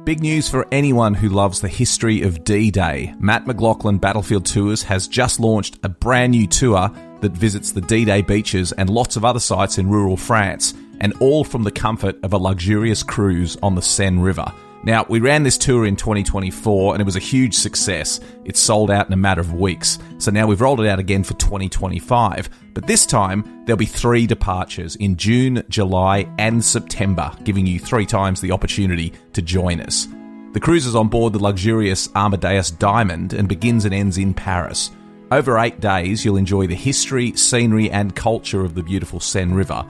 Big news for anyone who loves the history of D-Day. Matt McLaughlin Battlefield Tours has just launched a brand new tour that visits the D-Day beaches and lots of other sites in rural France, and all from the comfort of a luxurious cruise on the Seine River. Now, we ran this tour in 2024 and it was a huge success. It sold out in a matter of weeks. So now we've rolled it out again for 2025. But this time, there'll be 3 departures in June, July and September, giving you 3 times the opportunity to join us. The cruise is on board the luxurious Amadeus Diamond and begins and ends in Paris. Over 8 days, you'll enjoy the history, scenery and culture of the beautiful Seine River.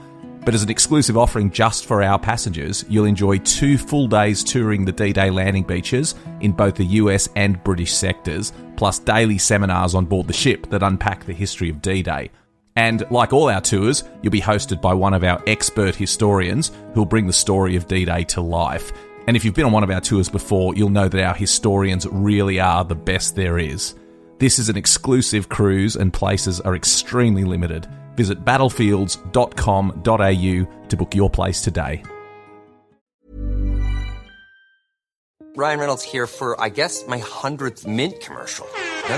But as an exclusive offering just for our passengers, you'll enjoy 2 full days touring the D-Day landing beaches in both the US and British sectors, plus daily seminars on board the ship that unpack the history of D-Day. And like all our tours, you'll be hosted by one of our expert historians who'll bring the story of D-Day to life. And if you've been on one of our tours before, you'll know that our historians really are the best there is. This is an exclusive cruise and places are extremely limited. Visit battlefields.com.au to book your place today. Ryan Reynolds here for, I guess, my 100th Mint commercial. No,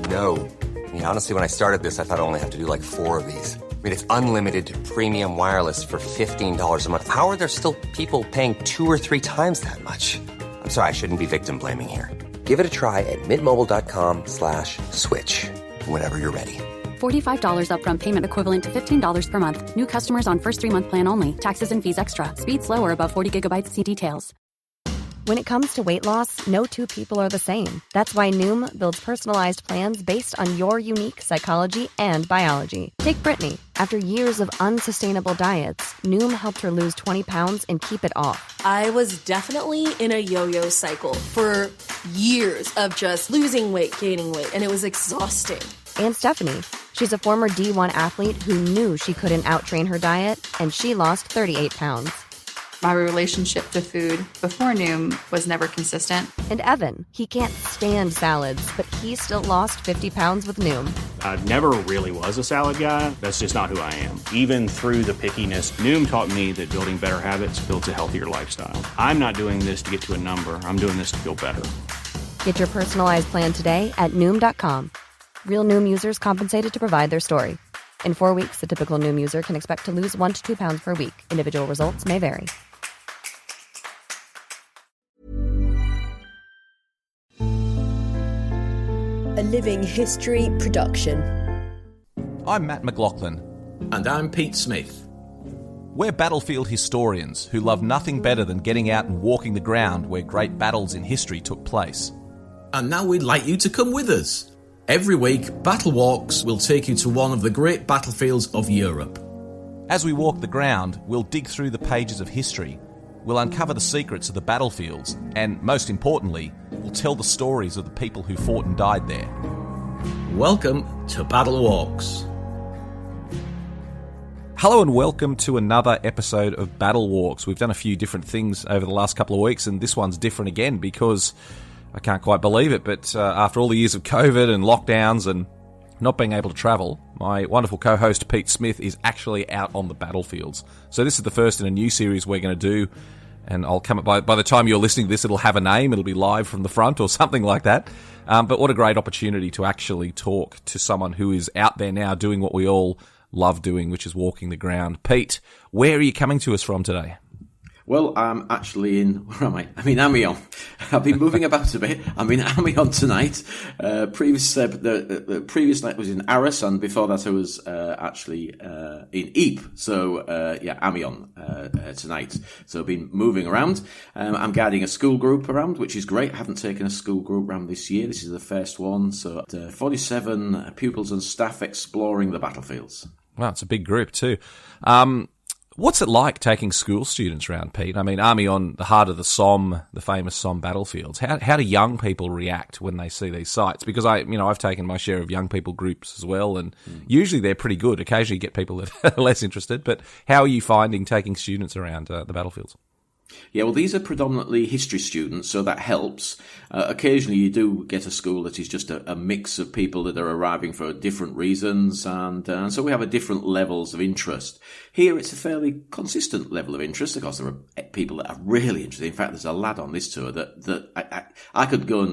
don't. I mean, honestly, when I started this, I thought I only have to do like 4 of these. I mean, it's unlimited premium wireless for $15 a month. How are there still people paying 2 or 3 times that much? I'm sorry, I shouldn't be victim blaming here. Give it a try at mintmobile.com/switch. Whenever you're ready. $45 upfront payment equivalent to $15 per month. New customers on first 3-month plan only. Taxes and fees extra. Speed slower above 40 gigabytes. See details. When it comes to weight loss, no 2 people are the same. That's why Noom builds personalized plans based on your unique psychology and biology. Take Brittany. After years of unsustainable diets, Noom helped her lose 20 pounds and keep it off. I was definitely in a yo-yo cycle for years of just losing weight, gaining weight, and it was exhausting. And Stephanie. She's a former D1 athlete who knew she couldn't outtrain her diet, and she lost 38 pounds. My relationship to food before Noom was never consistent. And Evan, he can't stand salads, but he still lost 50 pounds with Noom. I never really was a salad guy. That's just not who I am. Even through the pickiness, Noom taught me that building better habits builds a healthier lifestyle. I'm not doing this to get to a number. I'm doing this to feel better. Get your personalized plan today at Noom.com. Real Noom users compensated to provide their story. In 4 weeks, the typical Noom user can expect to lose 1 to 2 pounds per week. Individual results may vary. A Living History production. I'm Matt McLaughlin. And I'm Pete Smith. We're battlefield historians who love nothing better than getting out and walking the ground where great battles in history took place. And now we'd like you to come with us. Every week, Battle Walks will take you to one of the great battlefields of Europe. As we walk the ground, we'll dig through the pages of history. We'll uncover the secrets of the battlefields, and most importantly, we'll tell the stories of the people who fought and died there. Welcome to Battle Walks. Hello and welcome to another episode of Battle Walks. We've done a few different things over the last couple of weeks, and this one's different again because I can't quite believe it, but after all the years of COVID and lockdowns and not being able to travel, my wonderful co-host Pete Smith is actually out on the battlefields. So this is the first in a new series we're going to do, and I'll come by the time you're listening to this, it'll have a name. It'll be Live from the Front or something like that. But what a great opportunity to actually talk to someone who is out there now doing what we all love doing, which is walking the ground. Pete, where are you coming to us from today? Well, I'm actually in, where am I? I'm in Amiens. I've been moving about a bit. I'm in Amiens tonight. The previous night was in Arras, and before that I was actually in Ypres. So, Amiens tonight. So I've been moving around. I'm guiding a school group around, which is great. I haven't taken a school group around this year. This is the first one. So 47 pupils and staff exploring the battlefields. Wow, it's a big group too. What's it like taking school students around, Pete? I mean, Amiens, the heart of the Somme, the famous Somme battlefields. How do young people react when they see these sites? Because I've taken my share of young people groups as well, and usually they're pretty good. Occasionally you get people that are less interested, but how are you finding taking students around the battlefields? Yeah, well, these are predominantly history students, so that helps. Occasionally you do get a school that is just a mix of people that are arriving for different reasons, and so we have a different levels of interest. Here it's a fairly consistent level of interest. Of course, there are people that are really interested. In fact, there's a lad on this tour that I could go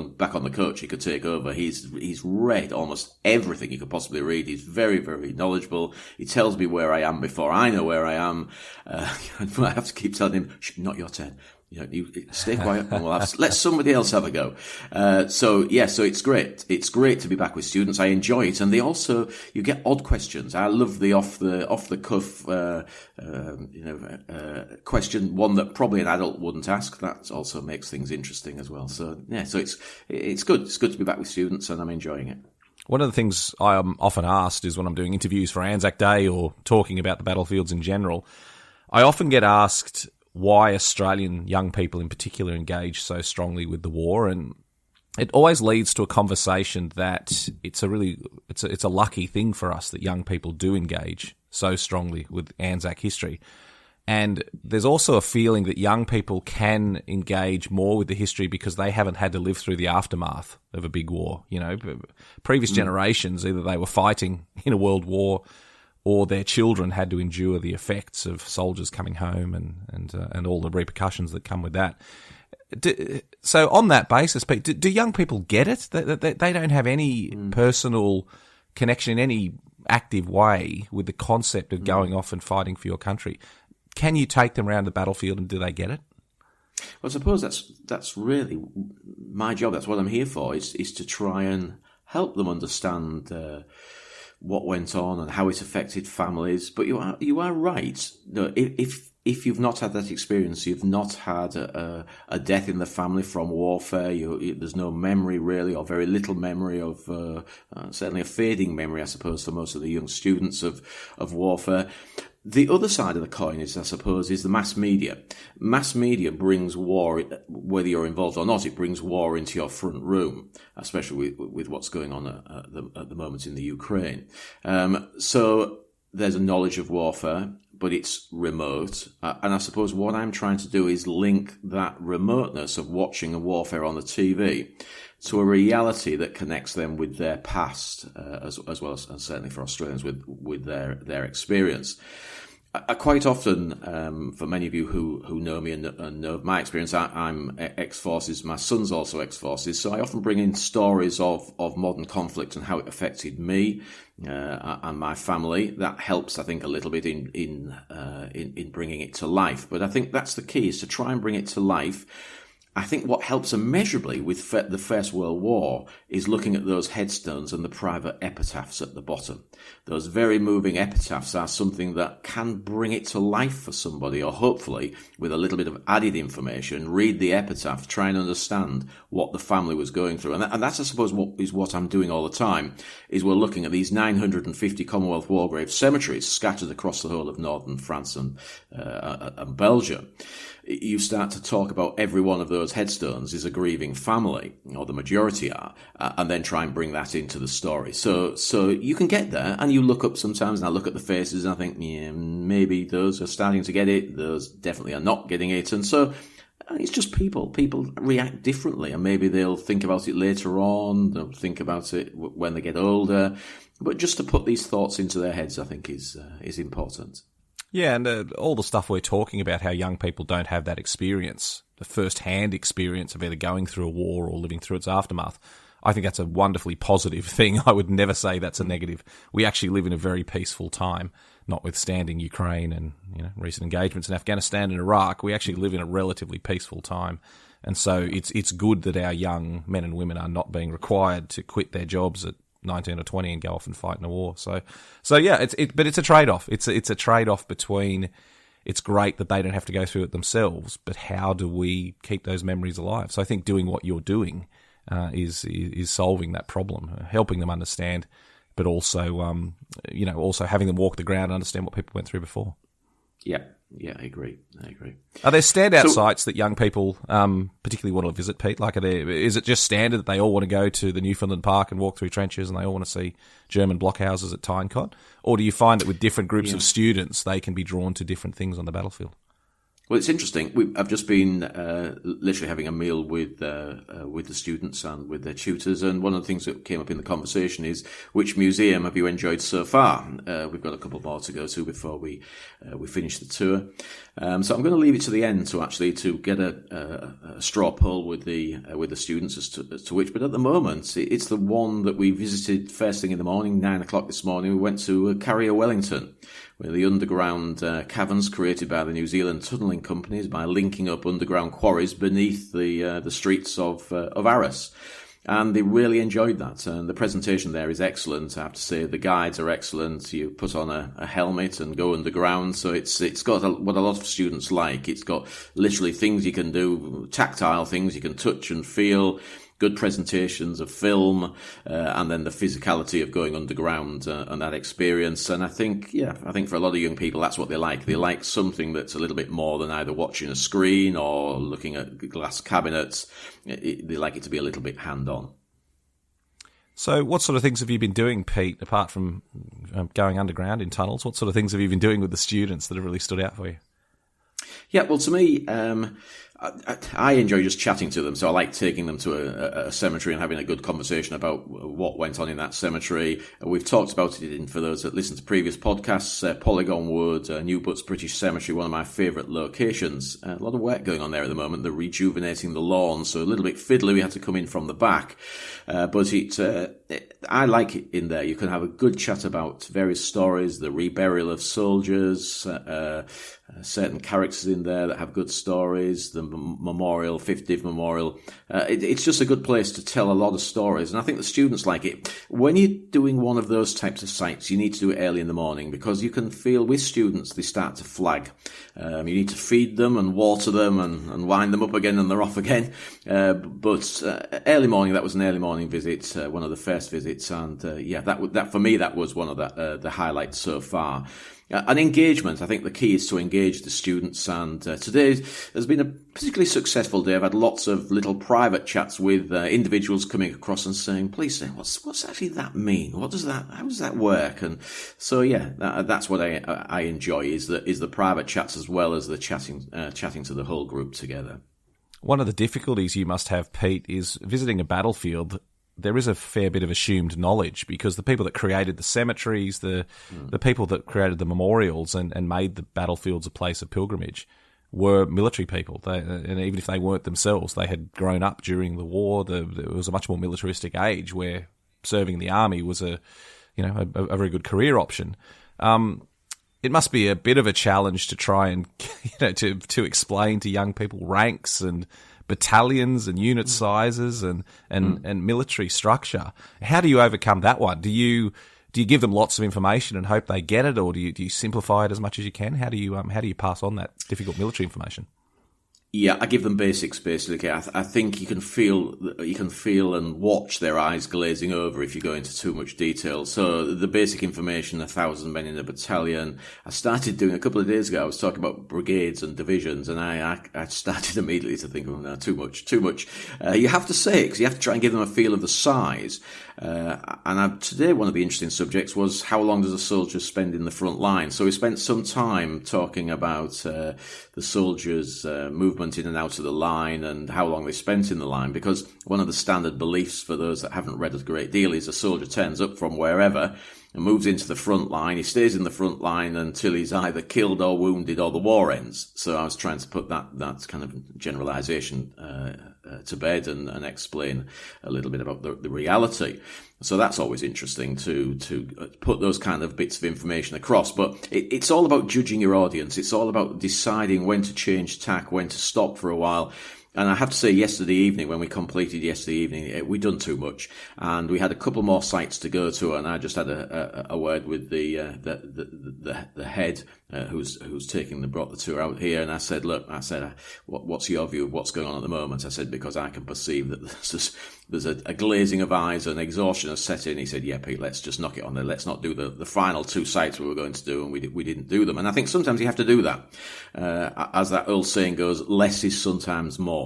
back on the coach. He could take over. He's read almost everything he could possibly read. He's very, very knowledgeable. He tells me where I am before I know where I am. I have to keep telling him, not your turn. You stay quiet and let somebody else have a go. So it's great. It's great to be back with students. I enjoy it. And you get odd questions. I love the off the cuff, question, one that probably an adult wouldn't ask. That also makes things interesting as well. So it's good. It's good to be back with students, and I'm enjoying it. One of the things I'm often asked is when I'm doing interviews for Anzac Day or talking about the battlefields in general, I often get asked why Australian young people in particular engage so strongly with the war, and it always leads to a conversation that it's a lucky thing for us that young people do engage so strongly with Anzac history. And there's also a feeling that young people can engage more with the history because they haven't had to live through the aftermath of a big war. Previous generations, either they were fighting in a world war or their children had to endure the effects of soldiers coming home and all the repercussions that come with that. So on that basis, Pete, do young people get it? They don't have any personal connection in any active way with the concept of going off and fighting for your country. Can you take them around the battlefield and do they get it? Well, I suppose that's really my job. That's what I'm here for, is to try and help them understand what went on and how it affected families. But you are right. No, if you've not had that experience, you've not had a death in the family from warfare. There's no memory really, or very little memory of certainly a fading memory, I suppose, for most of the young students of warfare. The other side of the coin is, I suppose, is the mass media. Mass media brings war, whether you're involved or not, it brings war into your front room, especially with what's going on at the moment in the Ukraine. So there's a knowledge of warfare, but it's remote. And I suppose what I'm trying to do is link that remoteness of watching a warfare on the TV to a reality that connects them with their past, as well as, and certainly for Australians, with their experience. I quite often, for many of you who know me and know my experience, I'm ex-forces. My son's also ex-forces, so I often bring in stories of modern conflict and how it affected me and my family. That helps, I think, a little bit in bringing it to life. But I think that's the key, is to try and bring it to life. I think what helps immeasurably with the First World War is looking at those headstones and the private epitaphs at the bottom. Those very moving epitaphs are something that can bring it to life for somebody, or hopefully, with a little bit of added information, read the epitaph, try and understand what the family was going through. And that's, I suppose, what I'm doing all the time, is we're looking at these 950 Commonwealth War Grave cemeteries scattered across the whole of northern France and Belgium. You start to talk about every one of those headstones is a grieving family, or the majority are, and then try and bring that into the story. So you can get there, and you look up sometimes, and I look at the faces, and I think, yeah, maybe those are starting to get it, those definitely are not getting it. And so it's just people react differently, and maybe they'll think about it later on, they'll think about it when they get older. But just to put these thoughts into their heads, I think is important. Yeah, and all the stuff we're talking about, how young people don't have that experience, the first-hand experience of either going through a war or living through its aftermath, I think that's a wonderfully positive thing. I would never say that's a negative. We actually live in a very peaceful time, notwithstanding Ukraine and recent engagements in Afghanistan and Iraq. We actually live in a relatively peaceful time. And so it's good that our young men and women are not being required to quit their jobs at 19 or 20 and go off and fight in a war. So yeah, but it's a trade-off. It's a trade-off between, it's great that they don't have to go through it themselves, but how do we keep those memories alive? So I think doing what you're doing is solving that problem, helping them understand, but also also having them walk the ground and understand what people went through before. Yeah, I agree. Are there standout sites that young people particularly want to visit, Pete? Like, is it just standard that they all want to go to the Newfoundland Park and walk through trenches, and they all want to see German blockhouses at Tyncott? Or do you find that with different groups of students, they can be drawn to different things on the battlefield? Well, it's interesting. I've just been literally having a meal with the students and with their tutors, and one of the things that came up in the conversation is, which museum have you enjoyed so far? We've got a couple more to go to before we finish the tour. So I'm going to leave it to the end to get a straw poll with the students as to which. But at the moment, it's the one that we visited first thing in the morning, 9 o'clock this morning. We went to Carrier Wellington, where the underground caverns created by the New Zealand tunnelling companies by linking up underground quarries beneath the streets of Aris. And they really enjoyed that. And the presentation there is excellent. I have to say the guides are excellent. You put on a helmet and go underground. So it's got what a lot of students like. It's got literally things you can do, tactile things you can touch and feel, good presentations of film, and then the physicality of going underground and that experience. And I think for a lot of young people, that's what they like. They like something that's a little bit more than either watching a screen or looking at glass cabinets. They like it to be a little bit hand-on. So what sort of things have you been doing, Pete, apart from going underground in tunnels? What sort of things have you been doing with the students that have really stood out for you? Yeah, well, to me, I enjoy just chatting to them, so I like taking them to a cemetery and having a good conversation about what went on in that cemetery. We've talked about it for those that listen to previous podcasts, Polygon Wood, New Butts British Cemetery, one of my favourite locations. A lot of work going on there at the moment. They're rejuvenating the lawn, so a little bit fiddly. We had to come in from the back. But I like it in there. You can have a good chat about various stories, the reburial of soldiers, certain characters in there that have good stories, the memorial, 50th memorial. It's just a good place to tell a lot of stories, and I think the students like it. When you're doing one of those types of sites, you need to do it early in the morning, because you can feel with students they start to flag. You need to feed them and water them and wind them up again, and they're off again. But early morning, that was an early morning visit, one of the first visits, and that for me, that was one of the highlights so far. And engagement, I think the key is to engage the students, and today has been a particularly successful day. I've had lots of little private chats with individuals coming across and saying, please say, what's actually that mean? How does that work? And so, that's what I enjoy, is the private chats as well as the chatting to the whole group together. One of the difficulties you must have, Pete, is visiting a battlefield. There is a fair bit of assumed knowledge, because the people that created the cemeteries, the people that created the memorials and made the battlefields a place of pilgrimage were military people. And even if they weren't themselves, they had grown up during the war. There was a much more militaristic age where serving in the army was a very good career option. It must be a bit of a challenge to try and to explain to young people ranks and battalions and unit sizes and military structure. How do you overcome that one? Do you give them lots of information and hope they get it, or do you simplify it as much as you can? How do you pass on that difficult military information? Yeah, I give them basics, basically. I think you can feel and watch their eyes glazing over if you go into too much detail. So the basic information, 1,000 men in a battalion. I started doing a couple of days ago, I was talking about brigades and divisions, and I started immediately to think, no, too much. You have to say it, because you have to try and give them a feel of the size. Today, one of the interesting subjects was, how long does a soldier spend in the front line? So we spent some time talking about the soldiers' movement in and out of the line and how long they spent in the line, because one of the standard beliefs for those that haven't read a great deal is a soldier turns up from wherever and moves into the front line. He stays in the front line until he's either killed or wounded or the war ends. So I was trying to put that kind of generalization to bed and explain a little bit about the reality. So that's always interesting to put those kind of bits of information across. But it's all about judging your audience. It's all about deciding when to change tack, when to stop for a while. And I have to say, when we completed yesterday evening, we done too much, and we had a couple more sites to go to. And I just had a word with the head who's brought the tour out here, and I said, look, what's your view of what's going on at the moment? I said, because I can perceive that there's a glazing of eyes and exhaustion has set in. He said, yeah, Pete, let's just knock it on there. Let's not do the final two sites we were going to do, and we didn't do them. And I think sometimes you have to do that. As that old saying goes, less is sometimes more.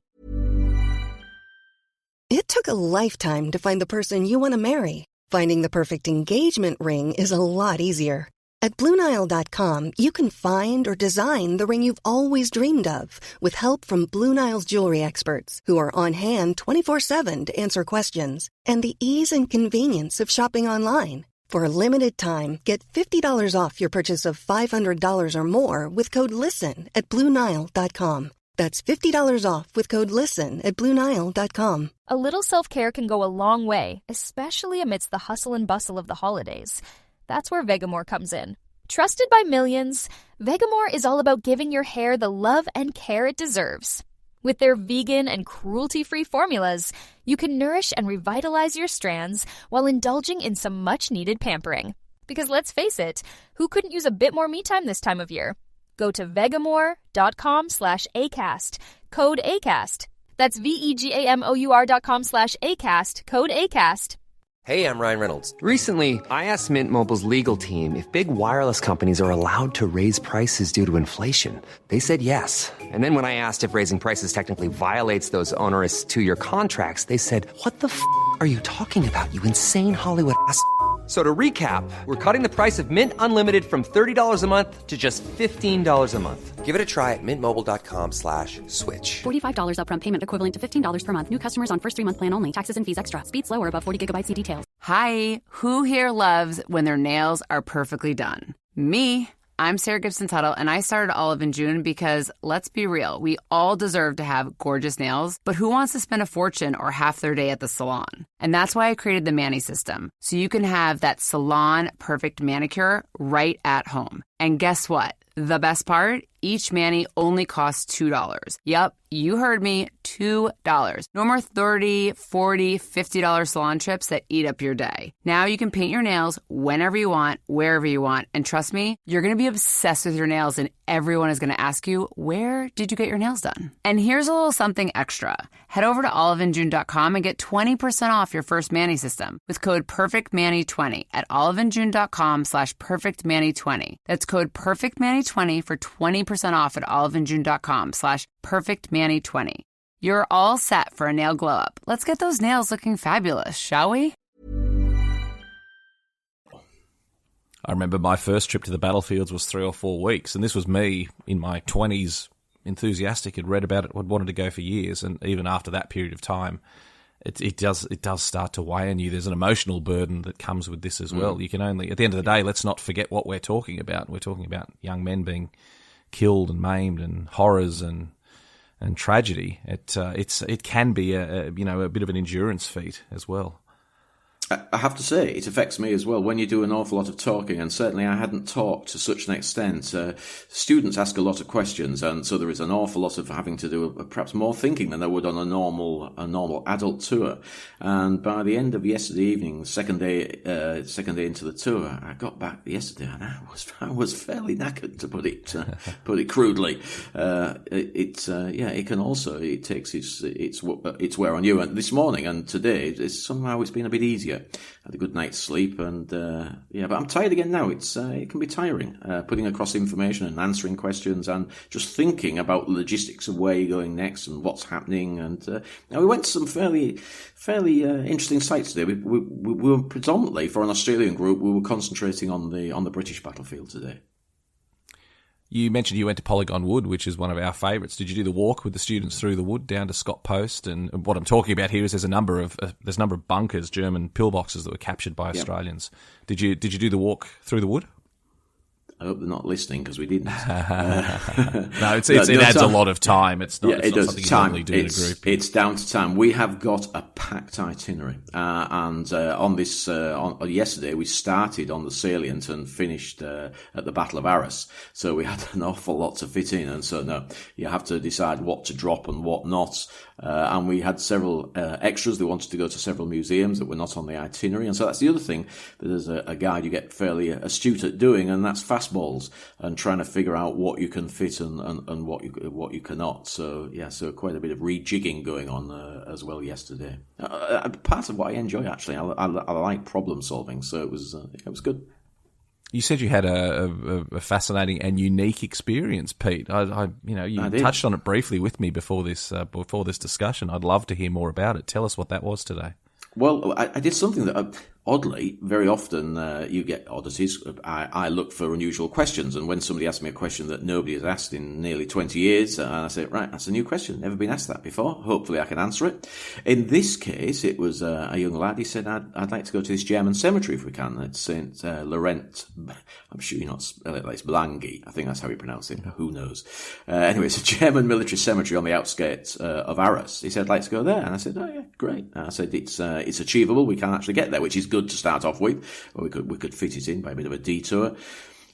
It took a lifetime to find the person you want to marry. Finding the perfect engagement ring is a lot easier. At BlueNile.com, you can find or design the ring you've always dreamed of with help from Blue Nile's jewelry experts who are on hand 24/7 to answer questions, and the ease and convenience of shopping online. For a limited time, get $50 off your purchase of $500 or more with code LISTEN at BlueNile.com. That's $50 off with code LISTEN at BlueNile.com. A little self-care can go a long way, especially amidst the hustle and bustle of the holidays. That's where Vegamore comes in. Trusted by millions, Vegamore is all about giving your hair the love and care it deserves. With their vegan and cruelty-free formulas, you can nourish and revitalize your strands while indulging in some much-needed pampering. Because let's face it, who couldn't use a bit more me time this time of year? Go to vegamore.com/ACAST, code ACAST. That's VEGAMOUR.com/ACAST, code ACAST. Hey, I'm Ryan Reynolds. Recently, I asked Mint Mobile's legal team if big wireless companies are allowed to raise prices due to inflation. They said yes. And then when I asked if raising prices technically violates those onerous two-year contracts, they said, "What the f*** are you talking about, you insane Hollywood ass?" So to recap, we're cutting the price of Mint Unlimited from $30 a month to just $15 a month. Give it a try at mintmobile.com/switch. $45 upfront payment equivalent to $15 per month. New customers on first 3-month plan only. Taxes and fees extra. Speed slower above 40 gigabytes. See details. Hi, who here loves when their nails are perfectly done? Me. I'm Sarah Gibson Tuttle, and I started Olive & June because, let's be real, we all deserve to have gorgeous nails, but who wants to spend a fortune or half their day at the salon? And that's why I created the Mani System, so you can have that salon-perfect manicure right at home. And guess what? The best part? Each mani only costs $2. Yep, you heard me, $2. No more $30, $40, $50 salon trips that eat up your day. Now you can paint your nails whenever you want, wherever you want. And trust me, you're going to be obsessed with your nails and everyone is going to ask you, where did you get your nails done? And here's a little something extra. Head over to oliveandjune.com and get 20% off your first Mani System with code PERFECTMANI20 at oliveandjune.com/PERFECTMANI20. That's code PERFECTMANI20 for 20% off at oliveandjune.com/PERFECTMANI20. You're all set for a nail glow up. Let's get those nails looking fabulous, shall we? I remember my first trip to the battlefields was 3 or 4 weeks, and this was me in my 20s, enthusiastic, had read about it, had wanted to go for years, and even after that period of time, it does start to weigh on you. There's an emotional burden that comes with this as well. You can only, at the end of the day, let's not forget what we're talking about. We're talking about young men being killed and maimed, and horrors and tragedy. It can be a bit of an endurance feat as well. I have to say, it affects me as well when you do an awful lot of talking, and certainly I hadn't talked to such an extent. Students ask a lot of questions, and so there is an awful lot of having to do perhaps more thinking than they would on a normal adult tour. And by the end of yesterday evening, second day into the tour, I got back yesterday and I was fairly knackered, to put it crudely. It can also, it takes its wear on you. And this morning and today, somehow it's been a bit easier. Had a good night's sleep, and but I'm tired again now. It can be tiring, putting across information and answering questions, and just thinking about the logistics of where you're going next and what's happening. And now we went to some fairly interesting sites today. We were predominantly, for an Australian group, we were concentrating on the British battlefield today. You mentioned you went to Polygon Wood, which is one of our favourites. Did you do the walk with the students through the wood down to Scott Post? And what I'm talking about here is there's a number of bunkers, German pillboxes that were captured by Australians. Did you do the walk through the wood? I hope they're not listening, because we didn't. No, it adds a lot of time. It's not something you normally do in a group. It's down to time. We have got a packed itinerary, and on yesterday we started on the salient and finished at the Battle of Arras. So we had an awful lot to fit in, and so no, you have to decide what to drop and what not. And we had several extras that wanted to go to several museums that were not on the itinerary, and so that's the other thing that as a guide you get fairly astute at doing, and that's fastballs and trying to figure out what you can fit and what you cannot. So quite a bit of rejigging going on as well yesterday. Part of what I enjoy, actually, I like problem solving, so it was good. You said you had a fascinating and unique experience, Pete. You touched on it briefly with me before this discussion. I'd love to hear more about it. Tell us what that was today. Well, I did something that oddly, very often you get oddities. I look for unusual questions, and when somebody asks me a question that nobody has asked in nearly 20 years, I say, right, that's a new question, never been asked that before. Hopefully I can answer it. In this case, it was a young lad. He said, I'd like to go to this German cemetery if we can. It's St. Laurent. I'm sure you're not spelling it like it's Blangy. I think that's how you pronounce it. Who knows? Anyway, it's a German military cemetery on the outskirts of Arras. He said, I'd like to go there. And I said, oh, yeah, great. I said, it's achievable. We can actually get there, which is good to start off with. Or we could fit it in by a bit of a detour.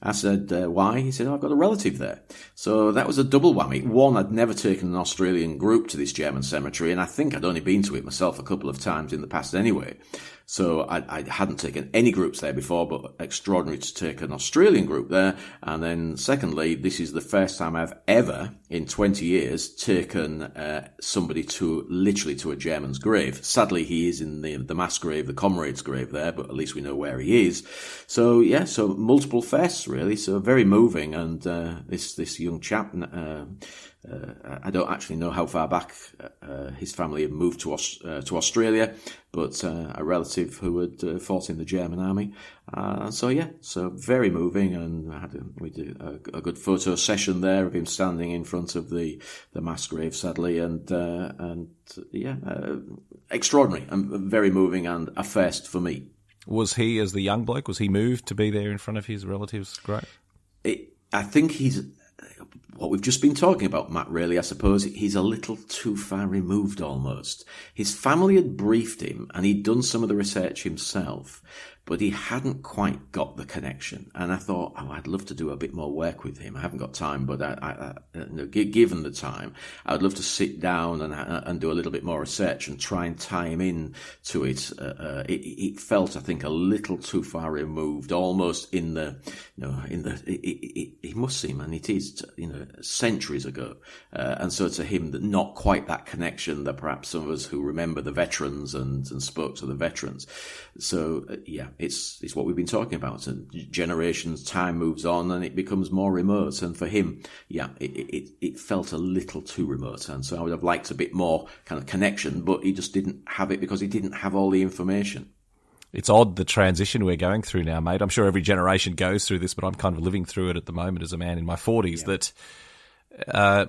I said, why? He said, I've got a relative there. So that was a double whammy. One, I'd never taken an Australian group to this German cemetery, and I think I'd only been to it myself a couple of times in the past anyway. So I hadn't taken any groups there before, but extraordinary to take an Australian group there. And then secondly, this is the first time I've ever, in 20 years, taken somebody literally to a German's grave. Sadly, he is in the mass grave, the comrade's grave there, but at least we know where he is. So yeah, so multiple firsts really, so very moving. And this young chap, I don't actually know how far back his family had moved to Australia, but a relative who had fought in the German army. So very moving, and we did a good photo session there of him standing in front of the mass grave, sadly, and extraordinary and very moving, and a first for me. Was he, as the young bloke, was he moved to be there in front of his relative's grave? I think he's what we've just been talking about, Matt, really. I suppose he's a little too far removed almost. His family had briefed him and he'd done some of the research himself, but he hadn't quite got the connection. And I thought, I'd love to do a bit more work with him. I haven't got time, but given the time, I'd love to sit down and do a little bit more research and try and tie him in to it. It felt, I think, a little too far removed, almost it must seem, and it is, centuries ago. And so to him, not quite that connection that perhaps some of us who remember the veterans and spoke to the veterans. So, it's what we've been talking about. And generations, time moves on and it becomes more remote. And for him, it felt a little too remote. And so I would have liked a bit more kind of connection, but he just didn't have it because he didn't have all the information. It's odd, the transition we're going through now, mate. I'm sure every generation goes through this, but I'm kind of living through it at the moment as a man in my 40s that,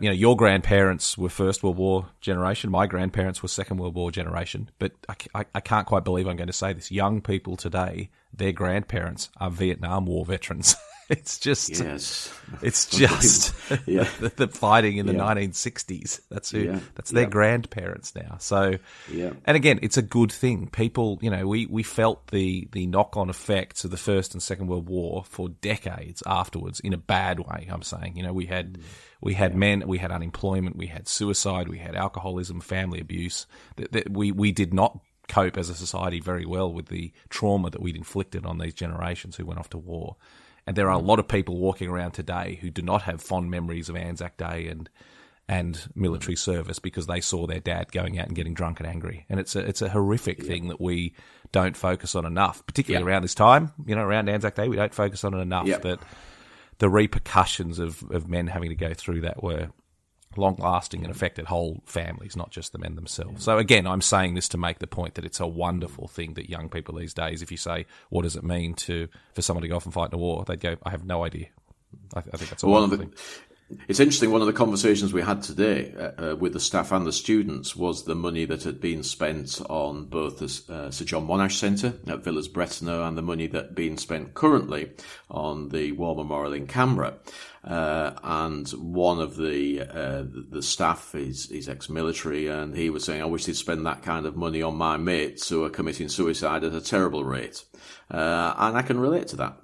your grandparents were First World War generation. My grandparents were Second World War generation. But I can't quite believe I'm going to say this. Young people today, their grandparents are Vietnam War veterans. It's just, the fighting in the 1960s. That's their grandparents now. So, and again, it's a good thing. People, we felt the knock-on effects of the First and Second World War for decades afterwards in a bad way. I'm saying, we had men, we had unemployment, we had suicide, we had alcoholism, family abuse. We did not cope as a society very well with the trauma that we'd inflicted on these generations who went off to war. And there are a lot of people walking around today who do not have fond memories of Anzac Day and military service because they saw their dad going out and getting drunk and angry. And it's a horrific thing that we don't focus on enough, particularly around this time, around Anzac Day. We don't focus on it enough that the repercussions of men having to go through that were long-lasting and affected whole families, not just the men themselves. So again, I'm saying this to make the point that it's a wonderful thing that young people these days, if you say, what does it mean for someone to go off and fight in a war? They'd go, I have no idea. I think that's a wonderful thing. It's interesting, one of the conversations we had today with the staff and the students was the money that had been spent on both the Sir John Monash Centre at Villers-Bretonneux and the money that had been spent currently on the War Memorial in Canberra. And one of the staff is ex-military, and he was saying, I wish they'd spend that kind of money on my mates who are committing suicide at a terrible rate. And I can relate to that,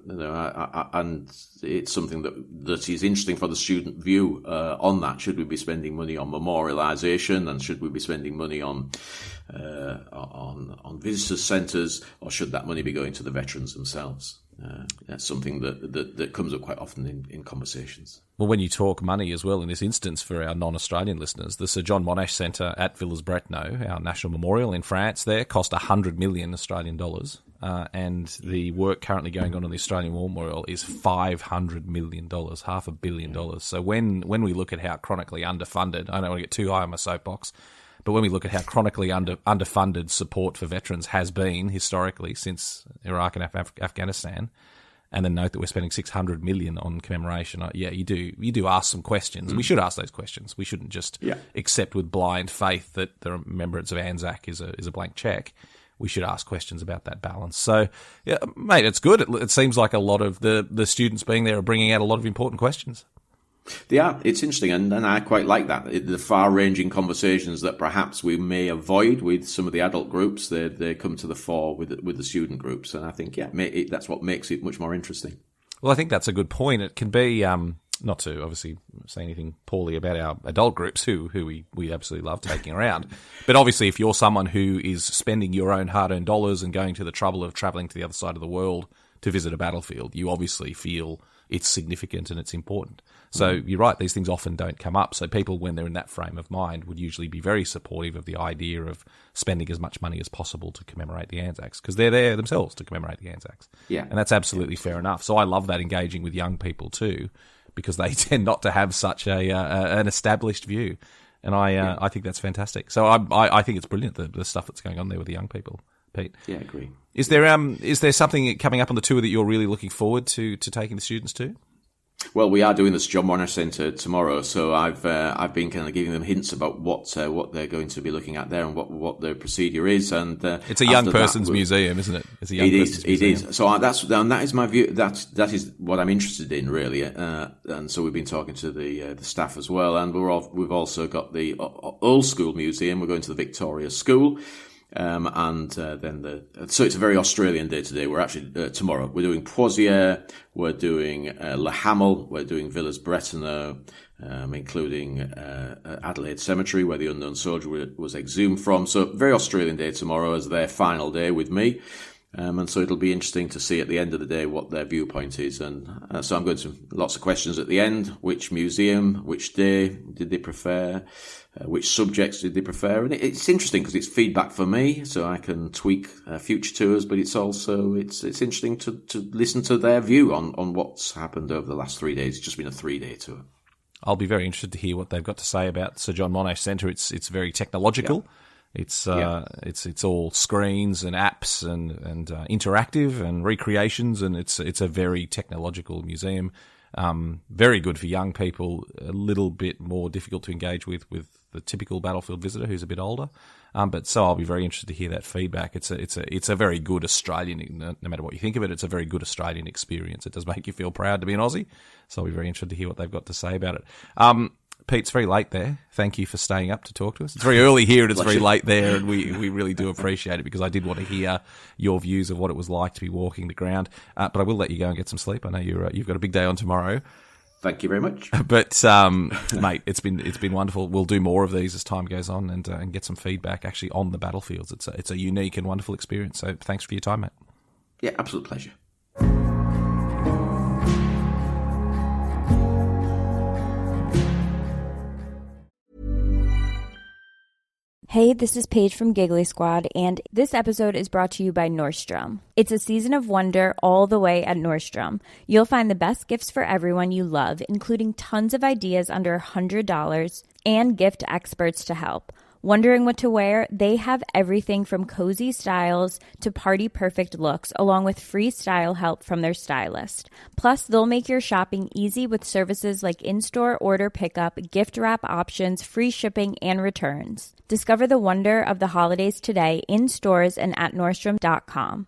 and it's something that is interesting for the student view on that. Should we be spending money on memorialisation, and should we be spending money on visitor centres, or should that money be going to the veterans themselves? That's something that comes up quite often in conversations. Well, when you talk money as well, in this instance for our non-Australian listeners, the Sir John Monash Centre at Villers-Bretonneux, our national memorial in France there, cost 100 million Australian dollars. And the work currently going on the Australian War Memorial is $500 million, $500 million. So when we look at how chronically underfunded, I don't want to get too high on my soapbox, But when we look at how chronically underfunded support for veterans has been historically since Iraq and Afghanistan, and then note that we're spending $600 million on commemoration, you do ask some questions. We should ask those questions. We shouldn't just accept with blind faith that the remembrance of Anzac is a blank check. We should ask questions about that balance. So, yeah, mate, it's good. It seems like a lot of the students being there are bringing out a lot of important questions. Yeah, it's interesting, and I quite like that. The far-ranging conversations that perhaps we may avoid with some of the adult groups, they come to the fore with the student groups, and I think, that's what makes it much more interesting. Well, I think that's a good point. It can be, not to obviously say anything poorly about our adult groups who we absolutely love taking around, but obviously if you're someone who is spending your own hard-earned dollars and going to the trouble of travelling to the other side of the world to visit a battlefield, you obviously feel it's significant and it's important. So you're right, these things often don't come up. So people, when they're in that frame of mind, would usually be very supportive of the idea of spending as much money as possible to commemorate the Anzacs, because they're there themselves to commemorate the Anzacs. Yeah. And that's absolutely fair enough. So I love that engaging with young people too, because they tend not to have such an established view. And I think that's fantastic. So I think it's brilliant, the stuff that's going on there with the young people, Pete. Yeah, I agree. Is there something coming up on the tour that you're really looking forward to taking the students to? Well, we are doing this John Monash Centre tomorrow, so I've been kind of giving them hints about what they're going to be looking at there and what the procedure is. And it's a young person's museum, isn't it? It's a young person's museum. It is. So that is my view. That is what I'm interested in, really. And so we've been talking to the staff as well, and we've also got the Old School Museum. We're going to the Victoria School. So it's a very Australian day today. We're actually, tomorrow, we're doing Poitiers, we're doing, Le Hamel, we're doing Villers-Bretonneux, including, Adelaide Cemetery, where the unknown soldier was exhumed from. So very Australian day tomorrow as their final day with me. And so it'll be interesting to see at the end of the day what their viewpoint is. And so I'm going to lots of questions at the end. Which museum, which day did they prefer? Which subjects did they prefer? And it's interesting because it's feedback for me, so I can tweak future tours, but it's also, it's interesting to listen to their view on what's happened over the last 3 days. It's just been a 3-day tour. I'll be very interested to hear what they've got to say about Sir John Monash Centre. It's very technological. Yeah. It's all screens and apps and interactive and recreations, and it's a very technological museum. Very good for young people. A little bit more difficult to engage with the typical battlefield visitor who's a bit older. But so I'll be very interested to hear that feedback. It's a very good Australian, no matter what you think of it, it's a very good Australian experience. It does make you feel proud to be an Aussie. So I'll be very interested to hear what they've got to say about it. Pete, it's very late there. Thank you for staying up to talk to us. It's very early here and it's very late there, and we really do appreciate it because I did want to hear your views of what it was like to be walking the ground. But I will let you go and get some sleep. I know you've got a big day on tomorrow. Thank you very much. But mate, it's been wonderful. We'll do more of these as time goes on and get some feedback actually on the battlefields. It's a unique and wonderful experience. So thanks for your time, mate. Yeah, absolute pleasure. Hey, this is Paige from Giggly Squad, and this episode is brought to you by Nordstrom. It's a season of wonder all the way at Nordstrom. You'll find the best gifts for everyone you love, including tons of ideas under $100 and gift experts to help. Wondering what to wear? They have everything from cozy styles to party-perfect looks, along with free style help from their stylist. Plus, they'll make your shopping easy with services like in-store order pickup, gift wrap options, free shipping, and returns. Discover the wonder of the holidays today in stores and at Nordstrom.com.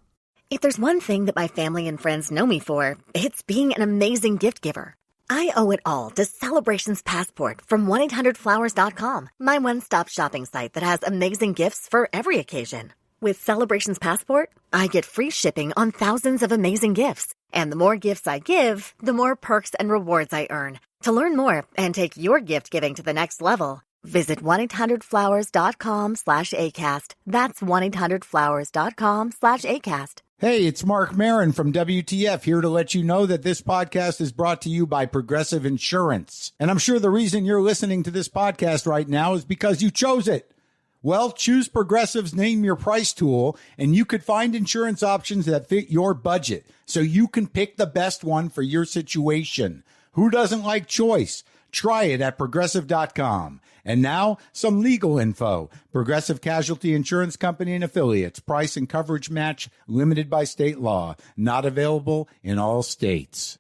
If there's one thing that my family and friends know me for, it's being an amazing gift giver. I owe it all to Celebrations Passport from 1-800-Flowers.com, my one-stop shopping site that has amazing gifts for every occasion. With Celebrations Passport, I get free shipping on thousands of amazing gifts. And the more gifts I give, the more perks and rewards I earn. To learn more and take your gift giving to the next level, visit 1-800-Flowers.com/ACAST. That's 1-800-Flowers.com/ACAST. Hey, it's Mark Maron from WTF here to let you know that this podcast is brought to you by Progressive Insurance. And I'm sure the reason you're listening to this podcast right now is because you chose it. Well, choose Progressive's Name Your Price tool, and you could find insurance options that fit your budget, so you can pick the best one for your situation. Who doesn't like choice? Try it at Progressive.com. And now, some legal info. Progressive Casualty Insurance Company and Affiliates. Price and coverage match limited by state law. Not available in all states.